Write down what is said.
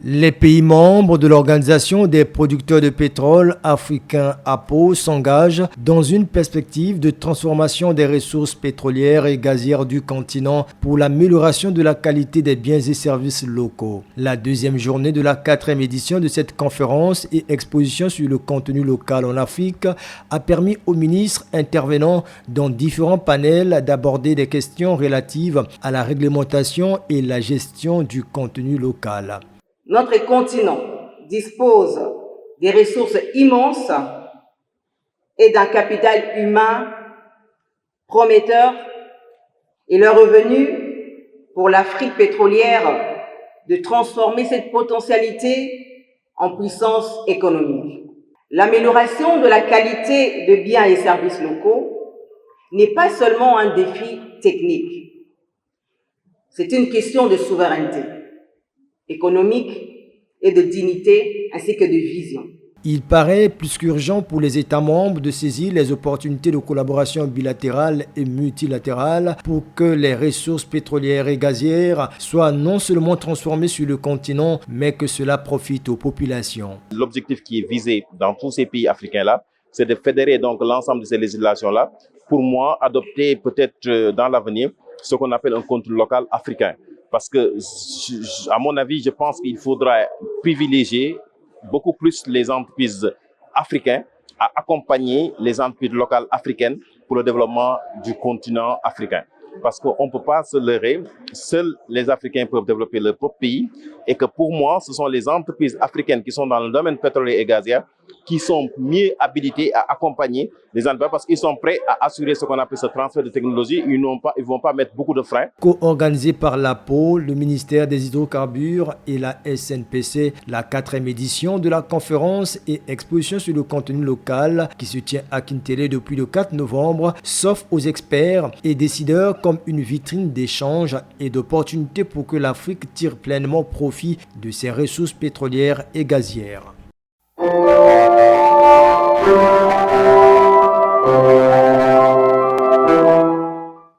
Les pays membres de l'Organisation des producteurs de pétrole africains APO s'engagent dans une perspective de transformation des ressources pétrolières et gazières du continent pour l'amélioration de la qualité des biens et services locaux. La deuxième journée de la 4e édition de cette conférence et exposition sur le contenu local en Afrique a permis aux ministres intervenant dans différents panels d'aborder des questions relatives à la réglementation et la gestion du contenu local. Notre continent dispose des ressources immenses et d'un capital humain prometteur et le revenu pour l'Afrique pétrolière de transformer cette potentialité en puissance économique. L'amélioration de la qualité de biens et services locaux n'est pas seulement un défi technique, c'est une question de souveraineté économique et de dignité, ainsi que de vision. Il paraît plus qu'urgent pour les États membres de saisir les opportunités de collaboration bilatérale et multilatérale pour que les ressources pétrolières et gazières soient non seulement transformées sur le continent, mais que cela profite aux populations. L'objectif qui est visé dans tous ces pays africains-là, c'est de fédérer donc l'ensemble de ces législations-là. Pour moi, adopter peut-être dans l'avenir ce qu'on appelle un contenu local africain. Parce que, à mon avis, je pense qu'il faudra privilégier beaucoup plus les entreprises africaines à accompagner les entreprises locales africaines pour le développement du continent africain. Parce qu'on ne peut pas se leurrer, seuls les Africains peuvent développer leur propre pays et que pour moi, ce sont les entreprises africaines qui sont dans le domaine pétrolier et gazier qui sont mieux habilités à accompagner les entreprises parce qu'ils sont prêts à assurer ce qu'on appelle ce transfert de technologie. Ils ne vont pas mettre beaucoup de freins. Co-organisé par l'APO, le ministère des Hydrocarbures et la SNPC, la 4e édition de la conférence et exposition sur le contenu local qui se tient à Kintélé depuis le 4 novembre s'offre aux experts et décideurs comme une vitrine d'échange et d'opportunités pour que l'Afrique tire pleinement profit de ses ressources pétrolières et gazières.